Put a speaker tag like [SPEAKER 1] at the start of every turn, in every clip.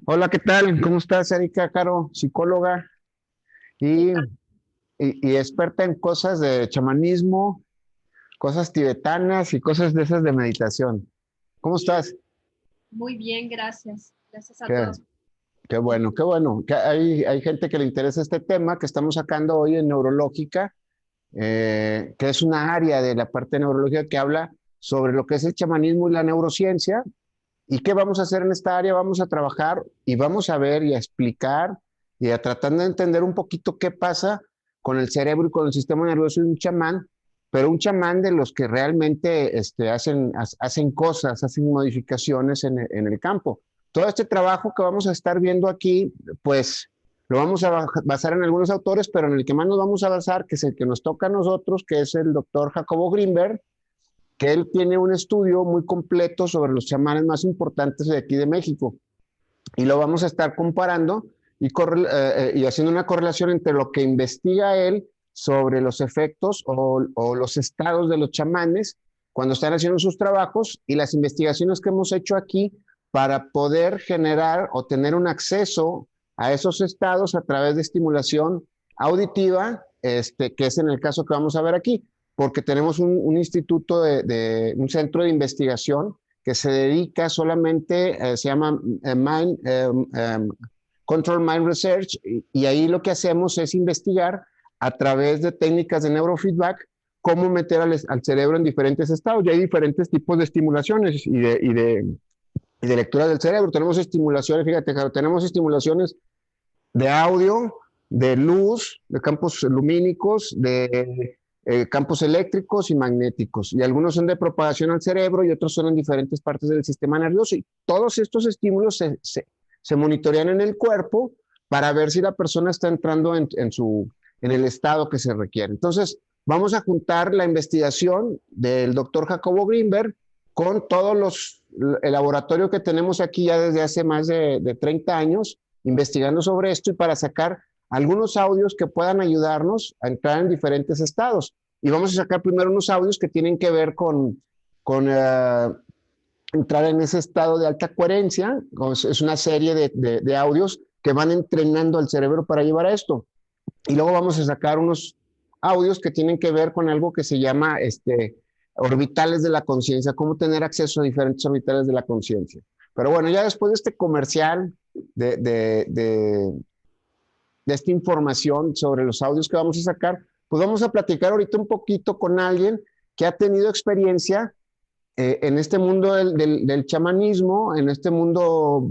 [SPEAKER 1] Hola, ¿qué tal? ¿Cómo estás, Erika Caro, psicóloga y, y experta en cosas de chamanismo, cosas tibetanas y cosas de esas de meditación? ¿Cómo estás?
[SPEAKER 2] Muy bien, gracias. Gracias a
[SPEAKER 1] Qué,
[SPEAKER 2] todos.
[SPEAKER 1] qué bueno, qué bueno. Que hay gente que le interesa este tema que estamos sacando hoy en Neurológica, que es una área de la parte neurológica que habla sobre lo que es el chamanismo y la neurociencia. ¿Y qué vamos a hacer en esta área? Vamos a trabajar y vamos a ver y a explicar y a tratar de entender un poquito qué pasa con el cerebro y con el sistema nervioso de un chamán, pero un chamán de los que realmente hacen cosas, hacen modificaciones en el campo. Todo este trabajo que vamos a estar viendo aquí, pues lo vamos a basar en algunos autores, pero en el que más nos vamos a basar, que es el que nos toca a nosotros, que es el doctor Jacobo Grinberg, que él tiene un estudio muy completo sobre los chamanes más importantes de aquí de México. Y lo vamos a estar comparando y haciendo una correlación entre lo que investiga él sobre los efectos o los estados de los chamanes cuando están haciendo sus trabajos y las investigaciones que hemos hecho aquí para poder generar o tener un acceso a esos estados a través de estimulación auditiva, que es en el caso que vamos a ver aquí, porque tenemos un instituto un centro de investigación que se dedica solamente, se llama Control Mind Research, y ahí lo que hacemos es investigar a través de técnicas de neurofeedback cómo meter al cerebro en diferentes estados. Y hay diferentes tipos de estimulaciones y de lectura del cerebro. Tenemos estimulaciones, fíjate, tenemos estimulaciones de audio, de luz, de campos lumínicos, de campos eléctricos y magnéticos. Y algunos son de propagación al cerebro y otros son en diferentes partes del sistema nervioso. Y todos estos estímulos se monitorean en el cuerpo para ver si la persona está entrando en el estado que se requiere. Entonces, vamos a juntar la investigación del doctor Jacobo Greenberg con el laboratorio que tenemos aquí ya desde hace más de 30 años investigando sobre esto y para sacar algunos audios que puedan ayudarnos a entrar en diferentes estados. Y vamos a sacar primero unos audios que tienen que ver con entrar en ese estado de alta coherencia. Es una serie de audios que van entrenando al cerebro para llevar a esto. Y luego vamos a sacar unos audios que tienen que ver con algo que se llama orbitales de la conciencia, cómo tener acceso a diferentes orbitales de la conciencia. Pero bueno, ya después de este comercial de, de, de, de esta información sobre los audios que vamos a sacar, pues vamos a platicar ahorita un poquito con alguien que ha tenido experiencia en este mundo del chamanismo, en este mundo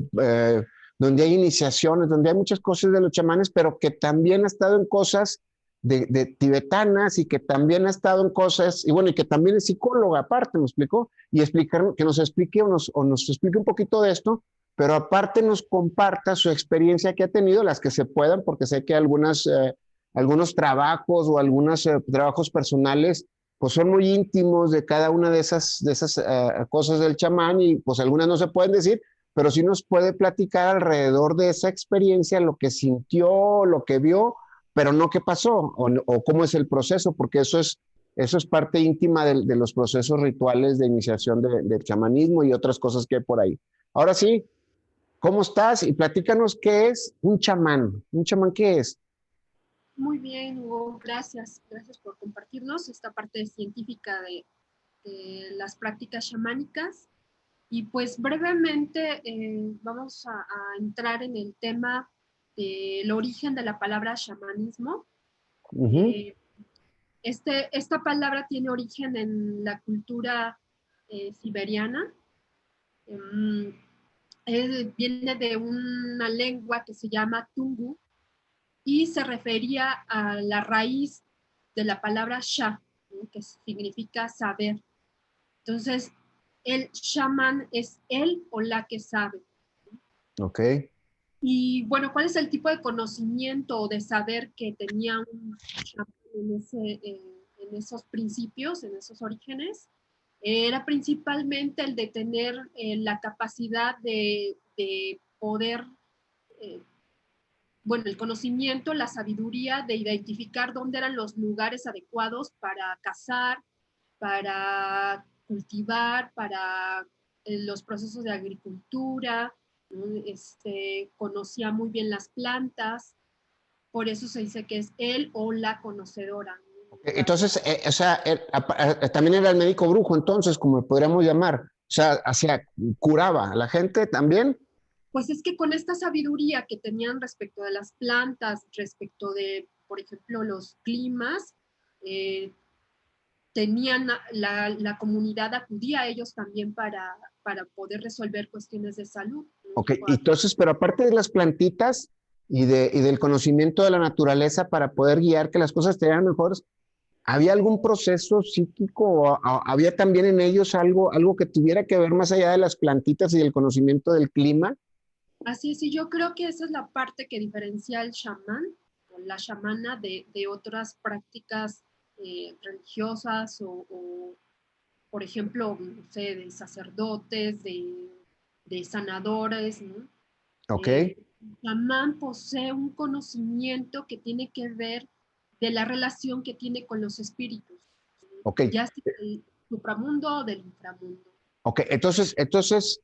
[SPEAKER 1] donde hay iniciaciones, donde hay muchas cosas de los chamanes, pero que también ha estado en cosas de tibetanas y que también ha estado en cosas, y bueno, y que también es psicóloga aparte, ¿me explicó? Y explicar, que nos explique o nos explique un poquito de esto, pero aparte nos comparta su experiencia que ha tenido, las que se puedan, porque sé que algunos trabajos o algunos trabajos personales pues son muy íntimos de cada una de esas cosas del chamán y pues algunas no se pueden decir, pero sí nos puede platicar alrededor de esa experiencia, lo que sintió, lo que vio, pero no qué pasó o cómo es el proceso, porque eso es parte íntima de los procesos rituales de iniciación del chamanismo y otras cosas que hay por ahí. Ahora sí, ¿cómo estás? Y platícanos qué es un chamán. ¿Un chamán qué es?
[SPEAKER 2] Muy bien, Hugo. Gracias. Gracias por compartirnos esta parte científica de las prácticas chamánicas. Y pues brevemente vamos a entrar en el tema del origen de la palabra chamanismo.
[SPEAKER 1] Uh -huh.
[SPEAKER 2] Eh, esta palabra tiene origen en la cultura siberiana. Eh, Viene de una lengua que se llama Tungu, y se refería a la raíz de la palabra sha, ¿no? Que significa saber. Entonces, el shaman es él o la que sabe.
[SPEAKER 1] Ok.
[SPEAKER 2] Y bueno, ¿cuál es el tipo de conocimiento o de saber que tenía un shaman en esos principios, en esos orígenes? Era principalmente el de tener la capacidad de poder eh, bueno, el conocimiento, la sabiduría de identificar dónde eran los lugares adecuados para cazar, para cultivar, para los procesos de agricultura, ¿no? Conocía muy bien las plantas, por eso se dice que es él o la conocedora.
[SPEAKER 1] Entonces, o sea, también era el médico brujo, entonces, como podríamos llamar. O sea, curaba a la gente también.
[SPEAKER 2] Pues es que con esta sabiduría que tenían respecto de las plantas, respecto de, por ejemplo, los climas, eh, tenían la comunidad acudía a ellos también para poder resolver cuestiones de salud, ¿no?
[SPEAKER 1] Ok, entonces, pero aparte de las plantitas y del conocimiento de la naturaleza para poder guiar que las cosas te hagan mejores, ¿había algún proceso psíquico o había también en ellos algo que tuviera que ver más allá de las plantitas y del conocimiento del clima?
[SPEAKER 2] Así es, y yo creo que esa es la parte que diferencia al chamán o la chamana de otras prácticas religiosas por ejemplo, no sé, de sacerdotes, de sanadores, ¿no?
[SPEAKER 1] Ok,
[SPEAKER 2] El chamán posee un conocimiento que tiene que ver de la relación que tiene con los espíritus,
[SPEAKER 1] ok.
[SPEAKER 2] ya sea del supramundo o del inframundo.
[SPEAKER 1] Ok, entonces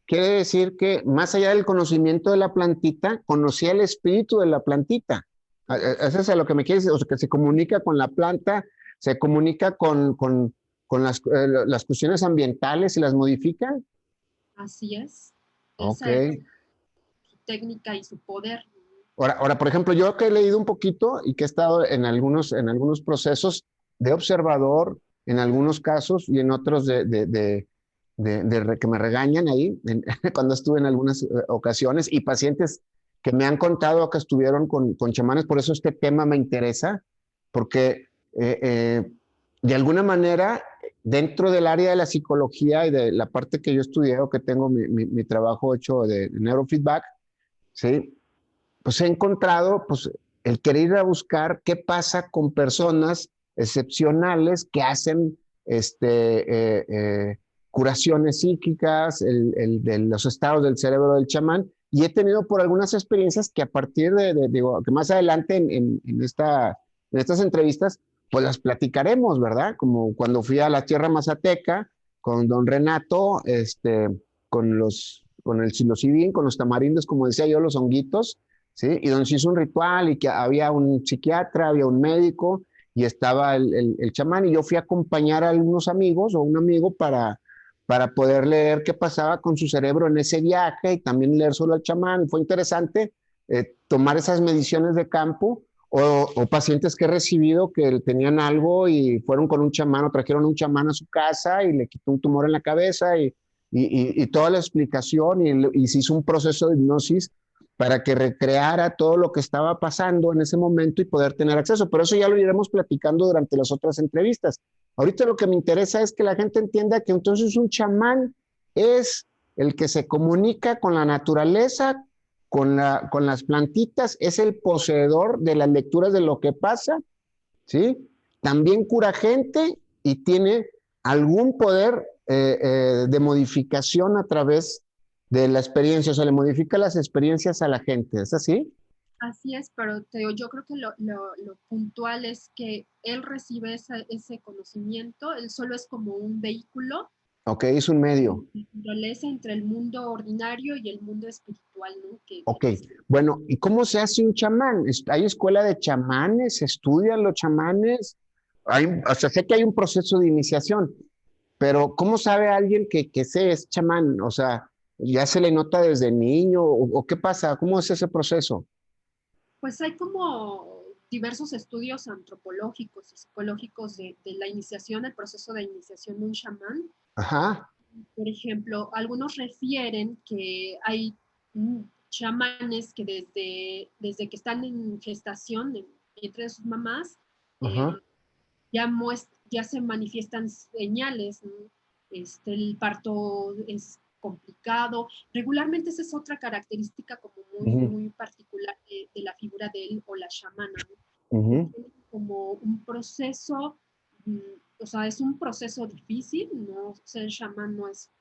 [SPEAKER 1] quiere decir que más allá del conocimiento de la plantita, conocía el espíritu de la plantita. Eso es a lo que me quieres decir, o sea, que se comunica con la planta, se comunica con las cuestiones ambientales y las modifican.
[SPEAKER 2] Así es.
[SPEAKER 1] Ok.
[SPEAKER 2] Esa es su técnica y su poder.
[SPEAKER 1] Ahora, por ejemplo, yo que he leído un poquito y que he estado en algunos procesos de observador, en algunos casos y en otros que me regañan ahí, cuando estuve en algunas ocasiones, y pacientes que me han contado que estuvieron con chamanes, por eso este tema me interesa, porque de alguna manera, dentro del área de la psicología y de la parte que yo estudié o que tengo mi trabajo hecho de neurofeedback, ¿sí? Pues he encontrado pues, el querer ir a buscar qué pasa con personas excepcionales que hacen curaciones psíquicas, de los estados del cerebro del chamán, y he tenido por algunas experiencias que a partir digo, que más adelante en estas entrevistas, pues las platicaremos, ¿verdad? Como cuando fui a la Tierra Mazateca con don Renato, con el psilocibín, con los tamarindos, como decía yo, los honguitos, ¿sí? Y donde se hizo un ritual y que había un psiquiatra, había un médico y estaba el chamán, y yo fui a acompañar a algunos amigos o un amigo para poder leer qué pasaba con su cerebro en ese viaje y también leer solo al chamán. Fue interesante tomar esas mediciones de campo o pacientes que he recibido que tenían algo y fueron con un chamán o trajeron un chamán a su casa y le quitó un tumor en la cabeza y toda la explicación y se hizo un proceso de hipnosis para que recreara todo lo que estaba pasando en ese momento y poder tener acceso. Pero eso ya lo iremos platicando durante las otras entrevistas. Ahorita lo que me interesa es que la gente entienda que entonces un chamán es el que se comunica con la naturaleza, con las plantitas, es el poseedor de las lecturas de lo que pasa, ¿sí? También cura gente y tiene algún poder de modificación a través de la experiencia, o sea, le modifica las experiencias a la gente, ¿es así?
[SPEAKER 2] Así es, pero yo creo que lo puntual es que él recibe ese conocimiento, él solo es como un vehículo
[SPEAKER 1] Ok, es un medio.
[SPEAKER 2] de naturaleza entre el mundo ordinario y el mundo espiritual, ¿no?
[SPEAKER 1] Ok, bueno, ¿y cómo se hace un chamán? ¿Hay escuela de chamanes? ¿Se estudian los chamanes? O sea, sé que hay un proceso de iniciación, pero ¿cómo sabe alguien que se es chamán? O sea, ¿ya se le nota desde niño? ¿O qué pasa? ¿Cómo es ese proceso?
[SPEAKER 2] Pues hay como diversos estudios antropológicos y psicológicos de la iniciación, el proceso de iniciación de un chamán.
[SPEAKER 1] Ajá,
[SPEAKER 2] Por ejemplo, algunos refieren que hay chamanes que desde que están en gestación, entre sus mamás, eh,
[SPEAKER 1] ajá.
[SPEAKER 2] ya se manifiestan señales, ¿no? El parto es complicado. Regularmente esa es otra característica como muy,
[SPEAKER 1] Ujú,
[SPEAKER 2] muy particular de la figura de él o la chamana, ¿no? Que
[SPEAKER 1] ujú.
[SPEAKER 2] tiene como un proceso, o sea, es un proceso difícil, ¿no? Ser chamán no es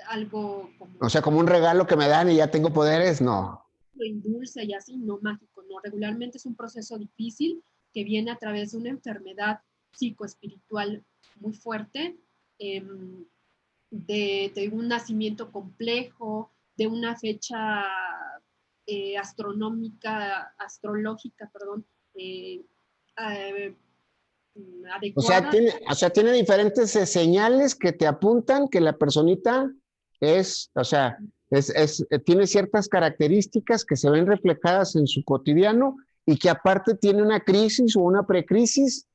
[SPEAKER 2] algo
[SPEAKER 1] O sea,
[SPEAKER 2] como
[SPEAKER 1] como un regalo que me dan y ya tengo poderes, no.
[SPEAKER 2] dulce y así, no mágico, no. Regularmente es un proceso difícil que viene a través de una enfermedad psicoespiritual muy fuerte, de un nacimiento complejo, de una fecha astrológica, perdón, adecuada.
[SPEAKER 1] O sea, tiene diferentes señales que te apuntan que la personita es, o sea, tiene ciertas características que se ven reflejadas en su cotidiano y que aparte tiene una crisis o una precrisis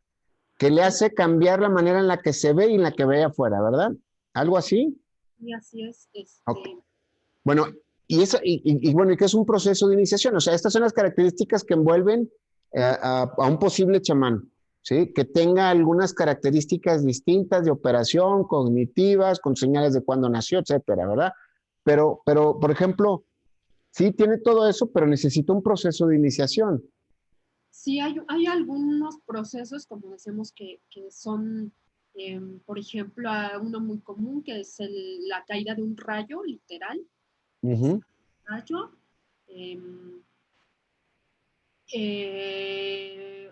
[SPEAKER 1] que le hace cambiar la manera en la que se ve y en la que ve afuera, ¿verdad? ¿Algo así?
[SPEAKER 2] Y así es.
[SPEAKER 1] Okay. Bueno, bueno, ¿y qué es un proceso de iniciación? O sea, estas son las características que envuelven a un posible chamán, ¿sí? Que tenga algunas características distintas de operación, cognitivas, con señales de cuándo nació, etcétera, ¿verdad? Pero, por ejemplo, sí tiene todo eso, pero necesita un proceso de iniciación.
[SPEAKER 2] Sí, hay algunos procesos, como decimos, que son, por ejemplo, uno muy común, que es la caída de un rayo, literal.
[SPEAKER 1] Uh-huh.
[SPEAKER 2] Rayo.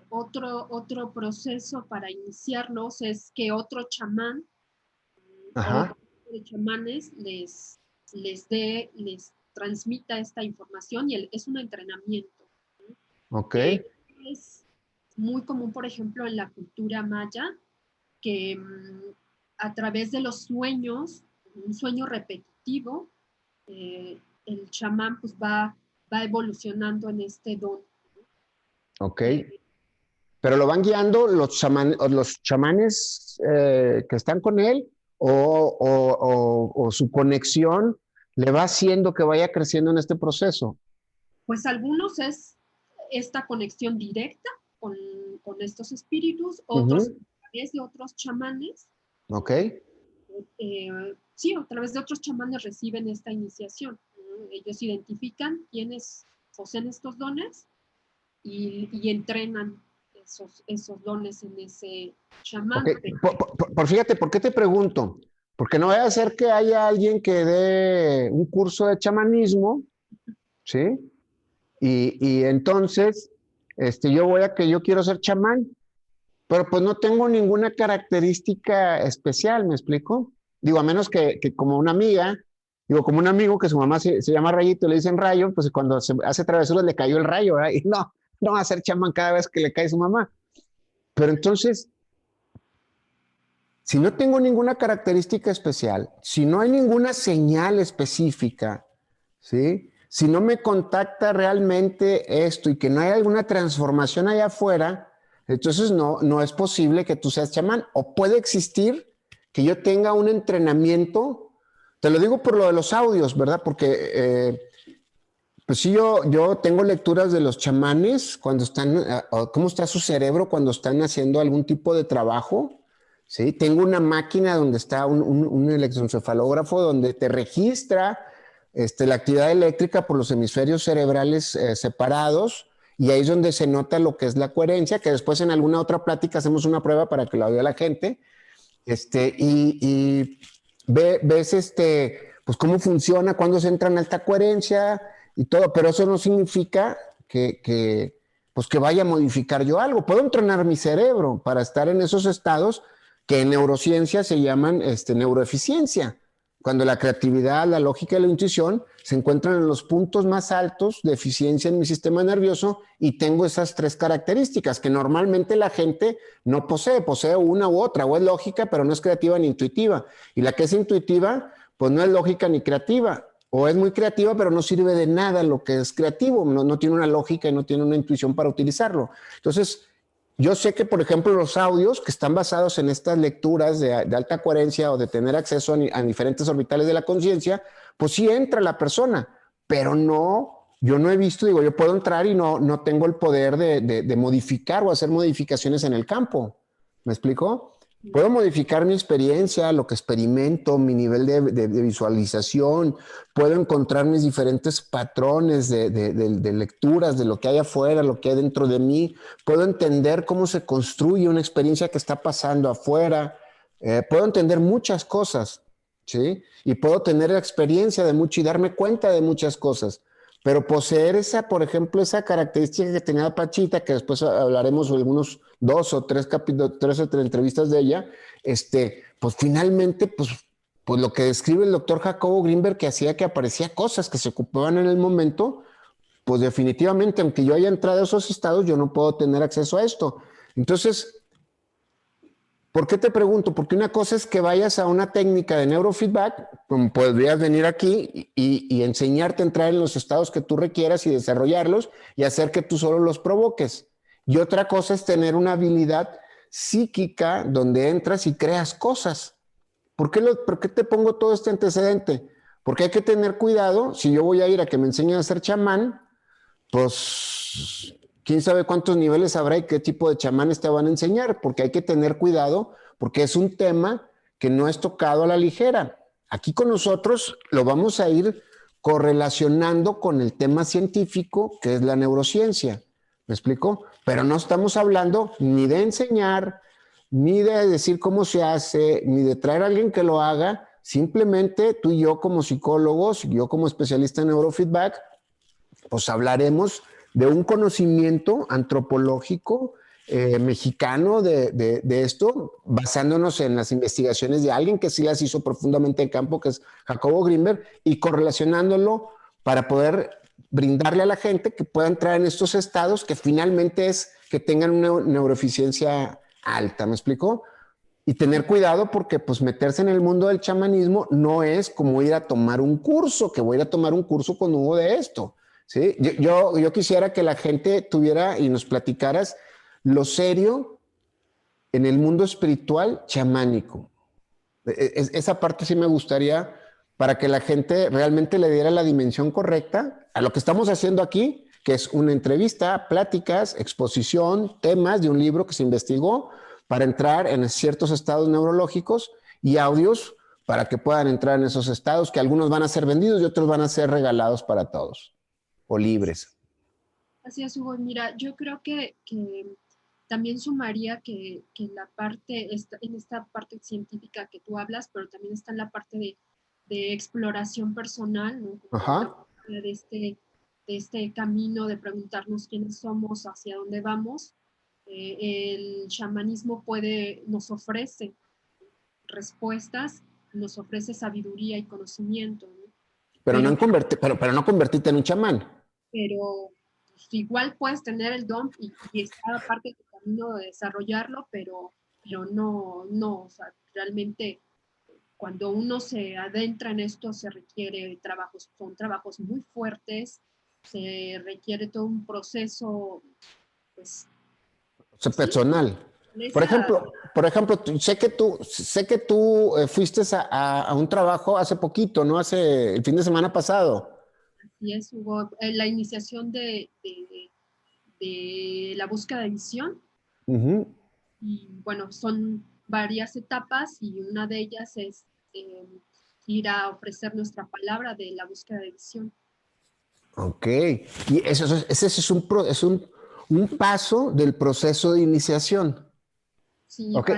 [SPEAKER 2] Otro proceso para iniciarlos es que otro chamán o
[SPEAKER 1] Ajá.
[SPEAKER 2] otro de chamanes les transmita esta información y es un entrenamiento.
[SPEAKER 1] Ok.
[SPEAKER 2] Es muy común, por ejemplo, en la cultura maya, que a través de los sueños, un sueño repetitivo, el chamán pues va evolucionando en este don.
[SPEAKER 1] Ok. Pero lo van guiando los chamanes que están con él o su conexión le va haciendo que vaya creciendo en este proceso.
[SPEAKER 2] Pues algunos es esta conexión directa con estos espíritus, otros
[SPEAKER 1] Uh-huh.
[SPEAKER 2] a través de otros chamanes.
[SPEAKER 1] Ok.
[SPEAKER 2] Sí, a través de otros chamanes reciben esta iniciación. Ellos identifican quiénes poseen estos dones y entrenan esos dones en ese chamán.
[SPEAKER 1] Okay. Fíjate, ¿por qué te pregunto? Porque no vaya a ser que haya alguien que dé un curso de chamanismo, ¿sí? Y entonces, yo voy a que yo quiero ser chamán, pero pues no tengo ninguna característica especial, ¿me explico? Digo, a menos que como una amiga, digo, como un amigo que su mamá se llama Rayito, le dicen rayo, pues cuando se hace travesuras le cayó el rayo, ¿verdad? Y no va a ser chamán cada vez que le cae su mamá. Pero entonces, si no tengo ninguna característica especial, si no hay ninguna señal específica, ¿sí? Si no me contacta realmente esto y que no hay alguna transformación allá afuera, entonces no es posible que tú seas chamán. O puede existir que yo tenga un entrenamiento, te lo digo por lo de los audios, ¿verdad? Porque pues sí, yo tengo lecturas de los chamanes cuando están, cómo está su cerebro cuando están haciendo algún tipo de trabajo. ¿Sí? Tengo una máquina donde está un electroencefalógrafo donde te registra la actividad eléctrica por los hemisferios cerebrales separados y ahí es donde se nota lo que es la coherencia, que después en alguna otra plática hacemos una prueba para que la vea la gente. Y ves pues cómo funciona, cuándo se entra en alta coherencia y todo, pero eso no significa pues que vaya a modificar yo algo. Puedo entrenar mi cerebro para estar en esos estados que en neurociencia se llaman neuroeficiencia, cuando la creatividad, la lógica y la intuición se encuentran en los puntos más altos de eficiencia en mi sistema nervioso y tengo esas tres características que normalmente la gente no posee una u otra, o es lógica, pero no es creativa ni intuitiva. Y la que es intuitiva, pues no es lógica ni creativa, o es muy creativa, pero no sirve de nada lo que es creativo, no tiene una lógica y no tiene una intuición para utilizarlo. Entonces, yo sé que, por ejemplo, los audios que están basados en estas lecturas de alta coherencia o de tener acceso a diferentes orbitales de la conciencia, pues sí entra la persona, pero yo no he visto, digo, yo puedo entrar y no tengo el poder de modificar o hacer modificaciones en el campo. ¿Me explico? Puedo modificar mi experiencia, lo que experimento, mi nivel de visualización, puedo encontrar mis diferentes patrones de lecturas de lo que hay afuera, lo que hay dentro de mí, puedo entender cómo se construye una experiencia que está pasando afuera, puedo entender muchas cosas, ¿sí? Y puedo tener la experiencia de mucho y darme cuenta de muchas cosas. Pero poseer por ejemplo, esa característica que tenía Pachita, que después hablaremos de algunos 2 o 3 capítulos, 3 o 3 entrevistas de ella, pues finalmente, pues pues lo que describe el doctor Jacobo Greenberg, que hacía que aparecía cosas que se ocupaban en el momento, pues definitivamente, aunque yo haya entrado a esos estados, yo no puedo tener acceso a esto. Entonces, ¿por qué te pregunto? Porque una cosa es que vayas a una técnica de neurofeedback, como podrías venir aquí y enseñarte a entrar en los estados que tú requieras y desarrollarlos y hacer que tú solo los provoques. Y otra cosa es tener una habilidad psíquica donde entras y creas cosas. ¿Por qué te pongo todo este antecedente? Porque hay que tener cuidado. Si yo voy a ir a que me enseñen a ser chamán, pues quién sabe cuántos niveles habrá y qué tipo de chamanes te van a enseñar, porque hay que tener cuidado, porque es un tema que no es tocado a la ligera. Aquí con nosotros lo vamos a ir correlacionando con el tema científico, que es la neurociencia. ¿Me explico? Pero no estamos hablando ni de enseñar, ni de decir cómo se hace, ni de traer a alguien que lo haga. Simplemente tú y yo como psicólogos, yo como especialista en neurofeedback, pues hablaremos de un conocimiento antropológico mexicano de esto, basándonos en las investigaciones de alguien que sí las hizo profundamente en campo, que es Jacobo Greenberg, y correlacionándolo para poder brindarle a la gente que pueda entrar en estos estados, que finalmente es que tengan una neuroeficiencia alta, ¿me explico? Y tener cuidado porque pues meterse en el mundo del chamanismo no es como ir a tomar un curso, que voy a ir a tomar un curso con Hugo de esto. ¿Sí? Yo quisiera que la gente tuviera y nos platicaras lo serio en el mundo espiritual chamánico. Esa parte sí me gustaría para que la gente realmente le diera la dimensión correcta a lo que estamos haciendo aquí, que es una entrevista, pláticas, exposición, temas de un libro que se investigó para entrar en ciertos estados neurológicos y audios para que puedan entrar en esos estados, que algunos van a ser vendidos y otros van a ser regalados para todos o libres.
[SPEAKER 2] Así es, Hugo. Mira, yo creo que también sumaría que la parte, en esta parte científica que tú hablas, pero también está en la parte de exploración personal, ¿no?
[SPEAKER 1] Ajá.
[SPEAKER 2] De este camino de preguntarnos quiénes somos, hacia dónde vamos. El chamanismo nos ofrece respuestas, nos ofrece sabiduría y conocimiento, ¿no?
[SPEAKER 1] Pero
[SPEAKER 2] Pero,
[SPEAKER 1] pero no convertirte en un chamán.
[SPEAKER 2] pero pues, igual puedes tener el don y está parte de tu camino de desarrollarlo, pero no, o sea, realmente cuando uno se adentra en esto se requiere trabajos, son trabajos muy fuertes, se requiere todo un proceso, pues,
[SPEAKER 1] O sea,
[SPEAKER 2] sí,
[SPEAKER 1] personal. Por ejemplo, sé que tú fuiste a un trabajo hace poquito, ¿no? Hace el fin de semana pasado.
[SPEAKER 2] así es, Hugo. La iniciación de la búsqueda de visión.
[SPEAKER 1] Ujú.
[SPEAKER 2] Y bueno, son varias etapas y una de ellas es eh, ir a ofrecer nuestra palabra de la búsqueda de visión.
[SPEAKER 1] Ok. Y ese es un paso del proceso de iniciación.
[SPEAKER 2] Sí,
[SPEAKER 1] Ok,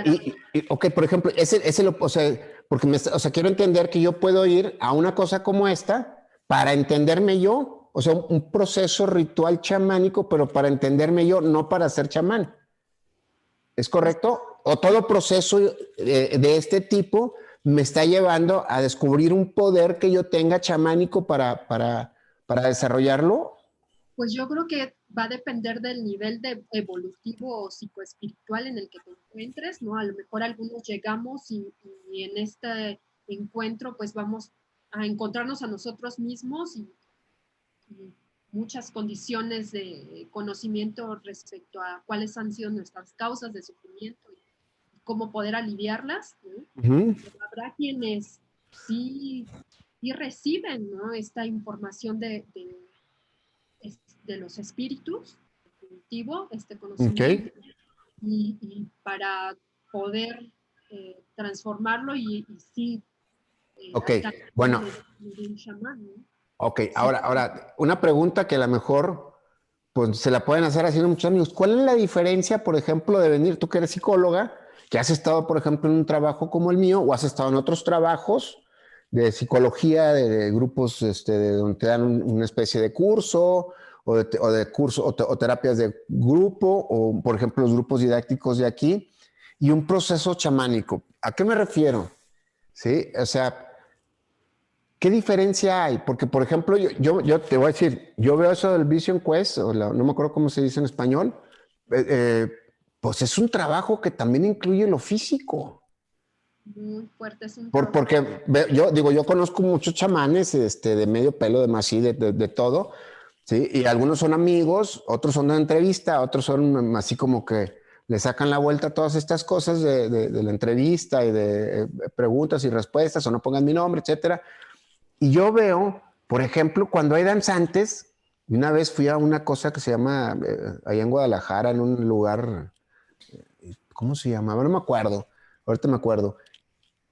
[SPEAKER 1] ok, por ejemplo, o sea, porque o sea, quiero entender que yo puedo ir a una cosa como esta para entenderme yo, o sea, un proceso ritual chamánico, pero para entenderme yo, no para ser chamán. ¿Es correcto? O todo proceso de este tipo me está llevando a descubrir un poder que yo tenga chamánico para desarrollarlo.
[SPEAKER 2] pues yo creo que va a depender del nivel de evolutivo o psicoespiritual en el que te encuentres, ¿no? A lo mejor algunos llegamos y en este encuentro pues vamos a encontrarnos a nosotros mismos y muchas condiciones de conocimiento respecto a cuáles han sido nuestras causas de sufrimiento y cómo poder aliviarlas, ¿no?
[SPEAKER 1] Ujú.
[SPEAKER 2] Pero habrá quienes sí reciben, ¿no? Esta información de los espíritus, definitivo, este
[SPEAKER 1] Ok,
[SPEAKER 2] conocimiento, y para poder transformarlo y sí
[SPEAKER 1] ok. Bueno,
[SPEAKER 2] alcanzar de un chamán, ¿no?
[SPEAKER 1] ok.
[SPEAKER 2] Sí,
[SPEAKER 1] Ahora, una pregunta que a lo mejor pues se la pueden hacer haciendo muchos amigos. ¿Cuál es la diferencia, por ejemplo, de venir, tú que eres psicóloga, que has estado, por ejemplo, en un trabajo como el mío, o has estado en otros trabajos de psicología, de grupos de donde te dan una especie de curso, o de curso, o terapias de grupo, o por ejemplo, los grupos didácticos de aquí, y un proceso chamánico? ¿A qué me refiero? ¿sí? O sea, ¿qué diferencia hay? Porque, por ejemplo, yo te voy a decir, yo veo eso del Vision Quest, no me acuerdo cómo se dice en español, eh, eh, pues es un trabajo que también incluye lo físico.
[SPEAKER 2] Muy fuerte, es un trabajo.
[SPEAKER 1] Porque yo digo, yo conozco muchos chamanes de medio pelo, de así, de todo, ¿sí? Y algunos son amigos, otros son de entrevista, otros son así como que le sacan la vuelta a todas estas cosas de la entrevista y de preguntas y respuestas, o no pongan mi nombre, etcétera. Y yo veo, por ejemplo, cuando hay danzantes, una vez fui a una cosa que se llama, allá en Guadalajara, en un lugar, ¿cómo se llamaba? No me acuerdo, ahorita me acuerdo.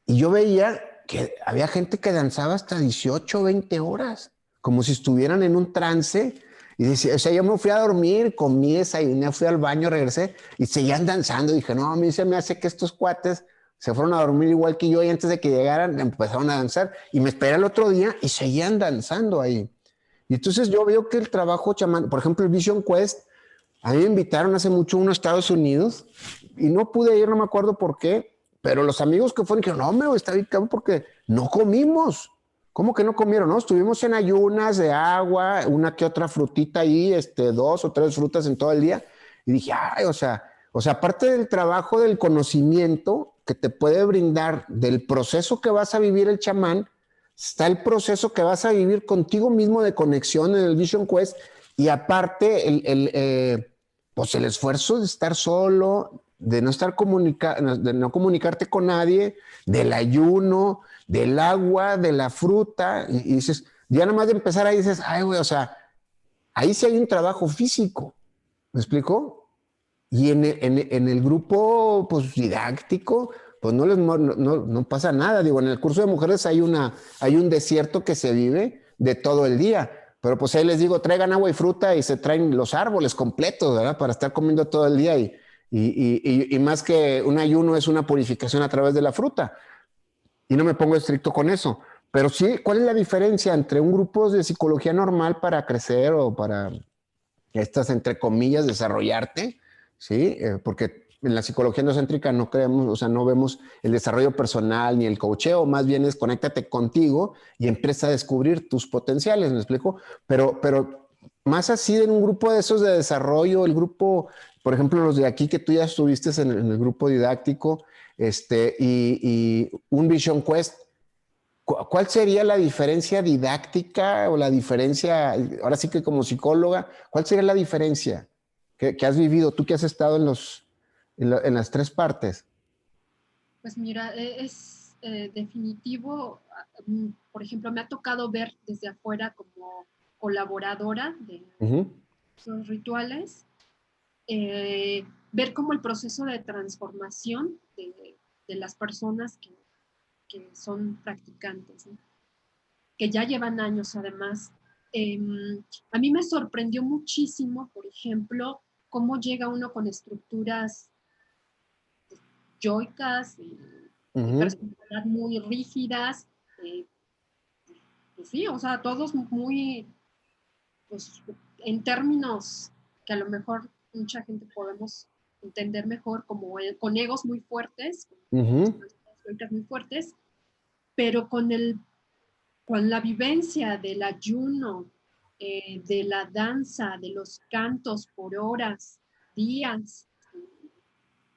[SPEAKER 1] Y yo veía que había gente que danzaba hasta 18, 20 horas, como si estuvieran en un trance. Y decía, o sea, yo me fui a dormir, comí, desayuné, fui al baño, regresé y seguían danzando. Y dije, no, a mí se me hace que estos cuates se fueron a dormir igual que yo y antes de que llegaran empezaron a danzar. Y me esperé el otro día y seguían danzando ahí. Y entonces yo veo que el trabajo chamán, por ejemplo, el Vision Quest, a mí me invitaron hace mucho uno a Estados Unidos y no pude ir, no me acuerdo por qué, pero los amigos que fueron dijeron, no, me está bien cabrón porque no comimos. ¿Cómo que no comieron? No, estuvimos en ayunas de agua, una que otra frutita ahí, 2 o 3 frutas en todo el día. Y dije, ay, o sea, aparte del trabajo del conocimiento que te puede brindar del proceso que vas a vivir el chamán, está el proceso que vas a vivir contigo mismo de conexión en el Vision Quest y aparte pues el esfuerzo de estar solo, de no estar de no comunicarte con nadie, del ayuno, del agua, de la fruta, y dices, ya nada más de empezar ahí dices, ay, güey, o sea, ahí sí hay un trabajo físico, ¿me explico? Y en el grupo, pues, didáctico, pues no pasa nada. Digo, en el curso de mujeres hay un desierto que se vive de todo el día. Pero pues ahí les digo, traigan agua y fruta y se traen los árboles completos, ¿verdad? Para estar comiendo todo el día. Y más que un ayuno es una purificación a través de la fruta. Y no me pongo estricto con eso. Pero sí, ¿cuál es la diferencia entre un grupo de psicología normal para crecer o para estas, entre comillas, desarrollarte, ¿sí? Porque en la psicología endocéntrica no creemos, o sea, no vemos el desarrollo personal ni el coacheo, más bien es conéctate contigo y empieza a descubrir tus potenciales, ¿me explico? Pero más así en un grupo de esos de desarrollo, el grupo, por ejemplo, los de aquí que tú ya estuviste en el grupo didáctico, y un Vision Quest, ¿cuál sería la diferencia didáctica o la diferencia, ahora sí que como psicóloga, cuál sería la diferencia que has vivido, tú que has estado en las 3 partes?
[SPEAKER 2] Pues mira, es definitivo. Por ejemplo, me ha tocado ver desde afuera como colaboradora de
[SPEAKER 1] Ujú.
[SPEAKER 2] esos rituales, ver como el proceso de transformación de las personas que son practicantes, ¿no? Que ya llevan años además. Eh, a mí me sorprendió muchísimo, por ejemplo, cómo llega uno con estructuras yoicas y
[SPEAKER 1] Ujú.
[SPEAKER 2] personalidad muy rígidas. eh, pues sí, o sea, todos muy, pues, en términos que a lo mejor mucha gente podemos entender mejor, como con egos muy fuertes, con
[SPEAKER 1] Ujú.
[SPEAKER 2] personalidades yoicas muy fuertes, pero con la vivencia del ayuno, de la danza, de los cantos por horas, días,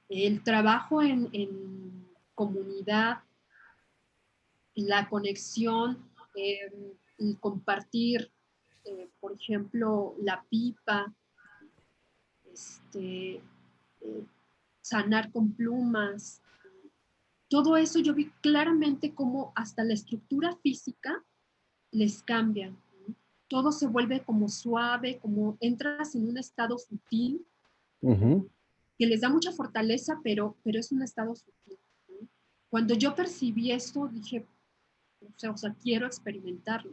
[SPEAKER 2] el trabajo en comunidad, la conexión, el compartir, por ejemplo, la pipa, este, sanar con plumas. Todo eso yo vi claramente cómo hasta la estructura física les cambia. ¿No? Todo se vuelve como suave, como entras en un estado sutil,
[SPEAKER 1] Ujú.
[SPEAKER 2] que les da mucha fortaleza, pero es un estado sutil. ¿No? Cuando yo percibí esto, dije, o sea, quiero experimentarlo,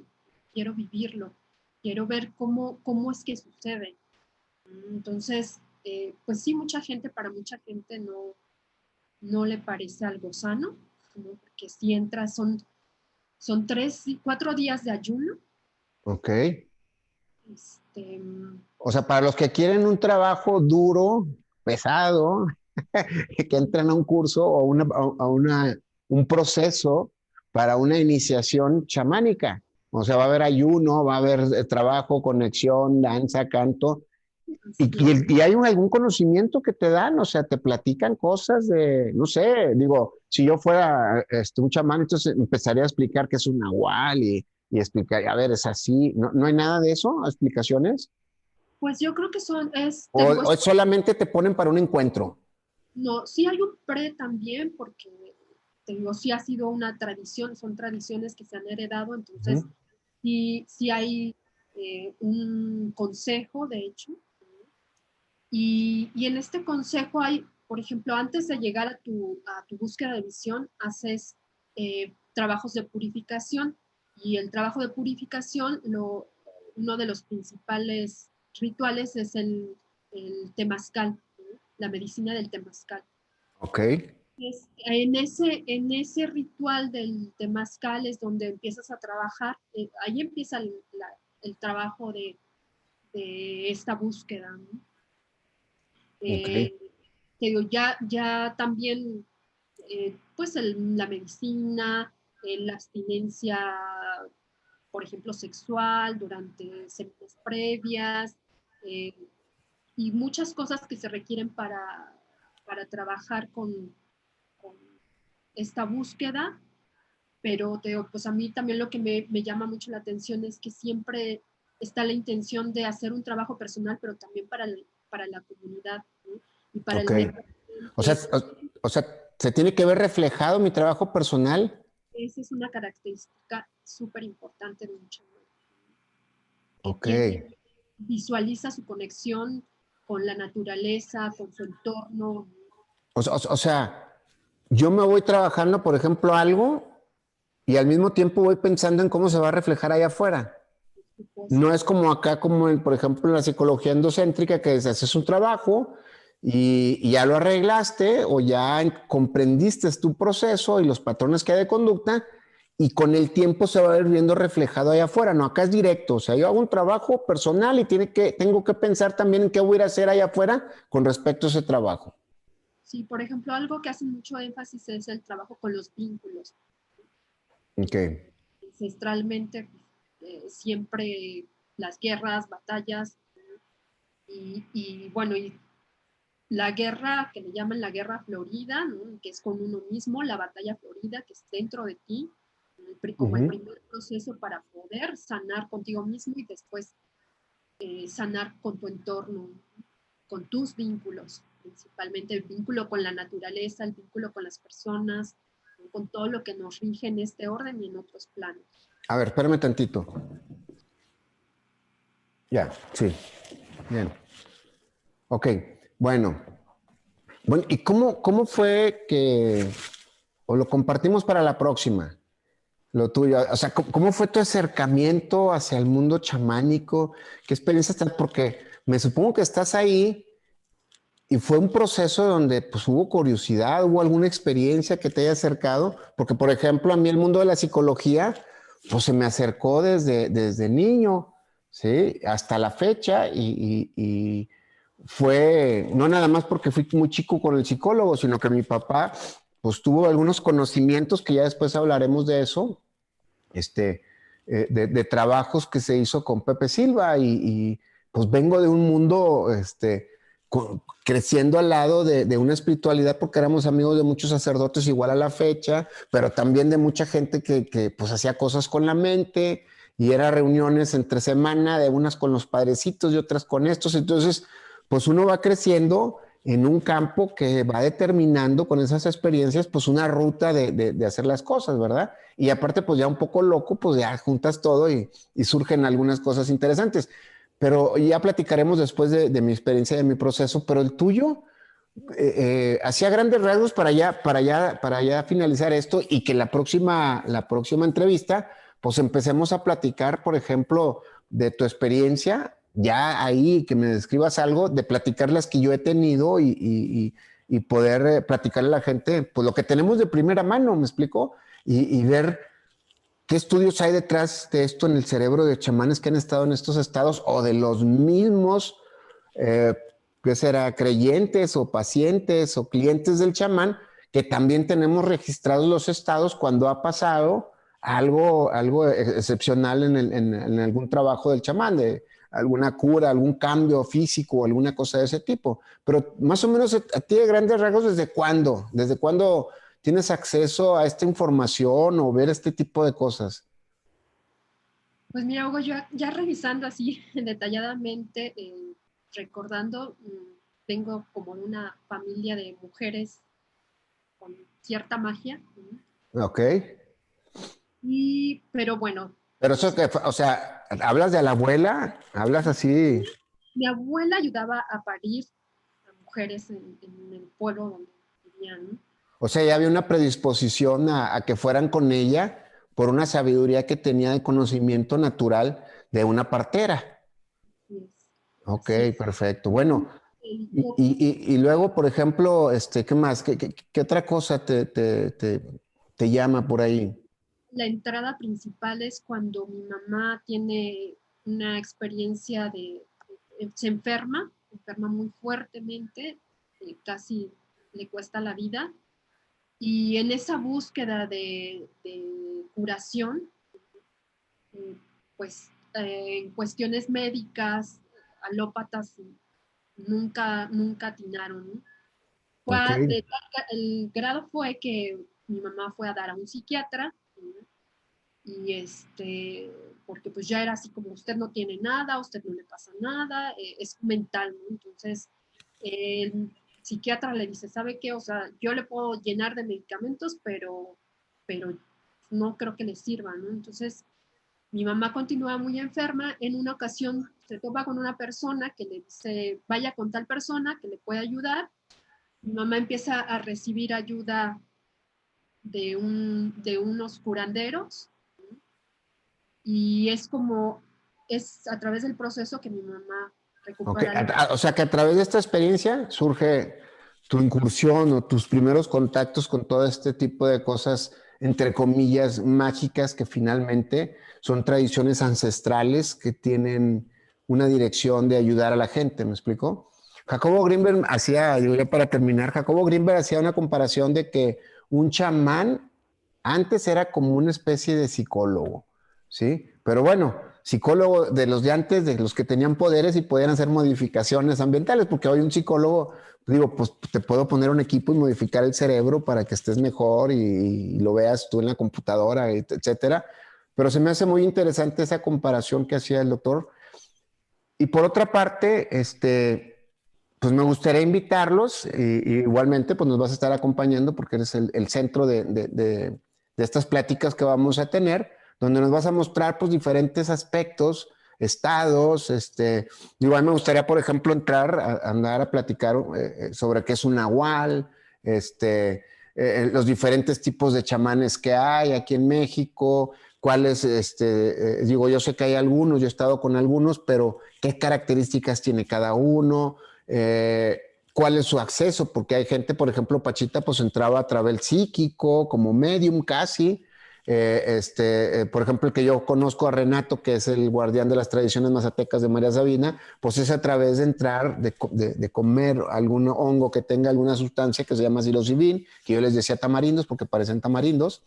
[SPEAKER 2] quiero vivirlo, quiero ver cómo es que sucede. Entonces, pues sí, para mucha gente no le parece algo sano, ¿no? Porque si entras, son 4 días de ayuno.
[SPEAKER 1] Ok.
[SPEAKER 2] Este,
[SPEAKER 1] O sea, para los que quieren un trabajo duro, pesado, que entren a un curso o un proceso, para una iniciación chamánica. O sea, va a haber ayuno, va a haber trabajo, conexión, danza, canto. Y hay algún conocimiento que te dan, o sea, te platican cosas de, no sé, digo, si yo fuera un chamán, entonces empezaría a explicar qué es un nahual y explicar, a ver, es así, ¿no, no hay nada de eso, explicaciones?
[SPEAKER 2] Pues yo creo que te digo,
[SPEAKER 1] O solamente te ponen para un encuentro?
[SPEAKER 2] no, sí hay un pre también, porque te digo, sí ha sido una tradición, son tradiciones que se han heredado, entonces sí hay un consejo, de hecho, y en este consejo hay, por ejemplo, antes de llegar a tu búsqueda de visión, haces trabajos de purificación, y el trabajo de purificación, uno de los principales rituales es el temazcal, ¿no? La medicina del temazcal.
[SPEAKER 1] Ok,
[SPEAKER 2] En ese ritual del temazcal es donde empiezas a trabajar, ahí empieza el trabajo de esta búsqueda, ¿no?
[SPEAKER 1] ok.
[SPEAKER 2] Eh, Te digo, ya también, pues la medicina, la abstinencia, por ejemplo, sexual durante semanas previas, eh, y muchas cosas que se requieren para trabajar con esta búsqueda, pero pues a mí también lo que me llama mucho la atención es que siempre está la intención de hacer un trabajo personal, pero también para la comunidad, ¿no? Y para
[SPEAKER 1] Ok.
[SPEAKER 2] el medio
[SPEAKER 1] O sea,
[SPEAKER 2] ambiente.
[SPEAKER 1] o sea, se tiene que ver reflejado mi trabajo personal.
[SPEAKER 2] Esa es una característica súper importante de un chamán, que
[SPEAKER 1] Ok.
[SPEAKER 2] visualiza su conexión con la naturaleza, con su entorno.
[SPEAKER 1] O sea, yo me voy trabajando, por ejemplo, algo y al mismo tiempo voy pensando en cómo se va a reflejar allá afuera.
[SPEAKER 2] Pues,
[SPEAKER 1] No es como acá, como por ejemplo, en la psicología endocéntrica, que haces un trabajo y ya lo arreglaste o ya comprendiste tu proceso y los patrones que hay de conducta y con el tiempo se va a ir viendo reflejado allá afuera. No, acá es directo. O sea, yo hago un trabajo personal y tengo que pensar también en qué voy a ir a hacer allá afuera con respecto a ese trabajo.
[SPEAKER 2] sí, por ejemplo, algo que hace mucho énfasis es el trabajo con los vínculos.
[SPEAKER 1] Ok.
[SPEAKER 2] Ancestralmente, siempre las guerras, batallas, y bueno, y la guerra que le llaman la guerra florida, ¿no? Que es con uno mismo, la batalla florida que es dentro de ti, como el
[SPEAKER 1] Ujú.
[SPEAKER 2] primer proceso para poder sanar contigo mismo y después sanar con tu entorno, con tus vínculos, principalmente el vínculo con la naturaleza, el vínculo con las personas, ¿no? Con todo lo que nos rige en este orden y en otros planos.
[SPEAKER 1] A ver, espérame tantito. Ya, sí. Bien. Ok. Bueno. Bueno, ¿y cómo fue que, o lo compartimos para la próxima, lo tuyo? O sea, ¿cómo fue tu acercamiento hacia el mundo chamánico? ¿Qué experiencia estás? Porque me supongo que estás ahí y fue un proceso donde pues hubo curiosidad, hubo alguna experiencia que te haya acercado, porque por ejemplo a mí el mundo de la psicología pues se me acercó desde niño, ¿sí? Hasta la fecha y fue no nada más porque fui muy chico con el psicólogo, sino que mi papá pues tuvo algunos conocimientos que ya después hablaremos de eso, este, de trabajos que se hizo con Pepe Silva y pues vengo de un mundo, creciendo al lado de una espiritualidad porque éramos amigos de muchos sacerdotes igual a la fecha, pero también de mucha gente que pues hacía cosas con la mente y era reuniones entre semana de unas con los padrecitos y otras con estos, entonces pues uno va creciendo en un campo que va determinando con esas experiencias pues una ruta de hacer las cosas, ¿verdad? Y aparte pues ya un poco loco, pues ya juntas todo y surgen algunas cosas interesantes. Pero ya platicaremos después de mi experiencia, de mi proceso, pero el tuyo, hacía grandes rasgos para ya finalizar esto y que la próxima entrevista, pues empecemos a platicar, por ejemplo, de tu experiencia, ya ahí que me describas algo, de platicar las que yo he tenido y poder platicarle a la gente, pues lo que tenemos de primera mano, ¿me explico? Y ver qué estudios hay detrás de esto en el cerebro de chamanes que han estado en estos estados o de los mismos, eh, ¿qué será? Creyentes o pacientes o clientes del chamán que también tenemos registrados los estados cuando ha pasado algo excepcional en algún trabajo del chamán, de alguna cura, algún cambio físico, alguna cosa de ese tipo. Pero más o menos a ti de grandes rasgos, ¿desde cuándo? ¿Desde cuándo tienes acceso a esta información o ver este tipo de cosas?
[SPEAKER 2] Pues mira, Hugo, yo ya revisando así detalladamente, recordando, tengo como una familia de mujeres con cierta magia,
[SPEAKER 1] Ok.
[SPEAKER 2] pero bueno,
[SPEAKER 1] Pero eso que, o sea, ¿hablas de la abuela? ¿Hablas así?
[SPEAKER 2] mi abuela ayudaba a parir a mujeres en el pueblo donde vivían, ¿no?
[SPEAKER 1] O sea, ya había una predisposición a que fueran con ella por una sabiduría que tenía de conocimiento natural de una partera.
[SPEAKER 2] Así es.
[SPEAKER 1] Ok,
[SPEAKER 2] Así es.
[SPEAKER 1] perfecto. Bueno,
[SPEAKER 2] El
[SPEAKER 1] y luego, por ejemplo, ¿qué más? ¿Qué otra cosa te llama por ahí?
[SPEAKER 2] La entrada principal es cuando mi mamá tiene una experiencia se enferma muy fuertemente, casi le cuesta la vida, y en esa búsqueda de curación, eh, pues en cuestiones médicas, alópatas, nunca atinaron, ¿no?
[SPEAKER 1] Ok,
[SPEAKER 2] El grado fue que mi mamá fue a dar a un psiquiatra, ¿no? Y porque pues ya era así como usted no tiene nada, a usted no le pasa nada, es mental, ¿no? Entonces, el psiquiatra le dice, ¿sabe qué? O sea, yo le puedo llenar de medicamentos, pero no creo que le sirvan, ¿no? Entonces, mi mamá continúa muy enferma, en una ocasión se topa con una persona que le dice, vaya con tal persona que le puede ayudar, mi mamá empieza a recibir ayuda de unos curanderos, y es a través del proceso que mi mamá
[SPEAKER 1] ok.
[SPEAKER 2] recupera la...
[SPEAKER 1] O sea, que a través de esta experiencia surge tu incursión o tus primeros contactos con todo este tipo de cosas, entre comillas, mágicas, que finalmente son tradiciones ancestrales que tienen una dirección de ayudar a la gente, ¿me explico? Jacobo Greenberg hacía, yo ya para terminar, Jacobo Greenberg hacía una comparación de que un chamán antes era como una especie de psicólogo, ¿sí? Pero bueno, psicólogo de los de antes, de los que tenían poderes y podían hacer modificaciones ambientales, porque hoy un psicólogo, digo, pues te puedo poner un equipo y modificar el cerebro para que estés mejor y lo veas tú en la computadora, etcétera. Pero se me hace muy interesante esa comparación que hacía el doctor. Y por otra parte, pues me gustaría invitarlos y igualmente pues nos vas a estar acompañando porque eres el centro de estas pláticas que vamos a tener, donde nos vas a mostrar pues diferentes aspectos, estados, digo, a mí me gustaría, por ejemplo, entrar a andar a platicar sobre qué es un nahual, los diferentes tipos de chamanes que hay aquí en México, cuáles, digo, yo sé que hay algunos, yo he estado con algunos, pero qué características tiene cada uno, eh, cuál es su acceso, porque hay gente, por ejemplo, Pachita, pues entraba a través psíquico, como medium casi. Por ejemplo, el que yo conozco a Renato, que es el guardián de las tradiciones mazatecas de María Sabina, pues es a través de entrar, de comer algún hongo que tenga alguna sustancia que se llama psilocibin, que yo les decía tamarindos porque parecen tamarindos,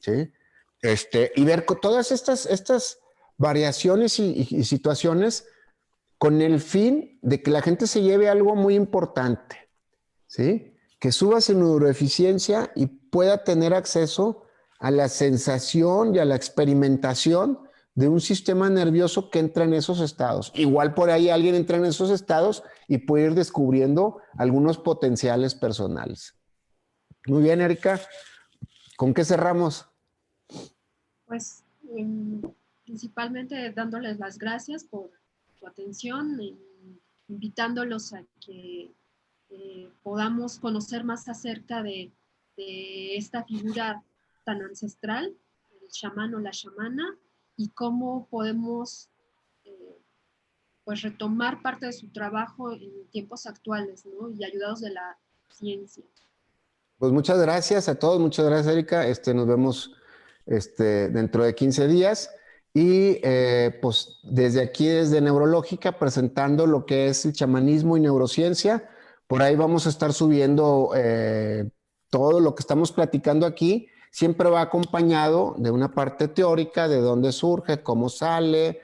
[SPEAKER 1] ¿sí? Y ver todas estas variaciones y situaciones con el fin de que la gente se lleve algo muy importante, ¿sí? Que suba su neuroeficiencia y pueda tener acceso a la sensación y a la experimentación de un sistema nervioso que entra en esos estados. Igual por ahí alguien entra en esos estados y puede ir descubriendo algunos potenciales personales. Muy bien, Erika. ¿Con qué cerramos?
[SPEAKER 2] Pues principalmente dándoles las gracias por su atención, invitándolos a que podamos conocer más acerca de esta figura tan ancestral, el chamán o la chamana, y cómo podemos eh, pues retomar parte de su trabajo en tiempos actuales, ¿no? Y ayudados de la ciencia.
[SPEAKER 1] Pues muchas gracias a todos, muchas gracias, Erika. Nos vemos dentro de 15 días. Y pues desde aquí, desde Neurológica, presentando lo que es el chamanismo y neurociencia. Por ahí vamos a estar subiendo todo lo que estamos platicando aquí siempre va acompañado de una parte teórica, de dónde surge, cómo sale,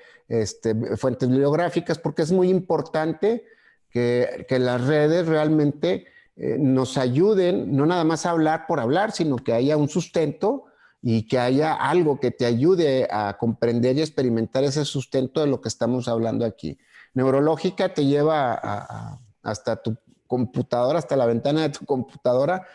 [SPEAKER 1] fuentes bibliográficas, porque es muy importante que las redes realmente nos ayuden, no nada más a hablar por hablar, sino que haya un sustento y que haya algo que te ayude a comprender y experimentar ese sustento de lo que estamos hablando aquí. Neurológica te lleva hasta tu computadora, hasta la ventana de tu computadora,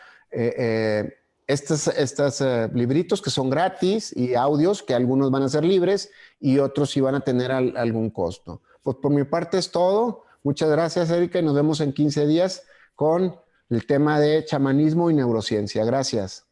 [SPEAKER 1] estos libritos que son gratis y audios que algunos van a ser libres y otros sí van a tener algún costo. Pues por mi parte es todo. Muchas gracias, Erika, y nos vemos en 15 días con el tema de chamanismo y neurociencia. Gracias.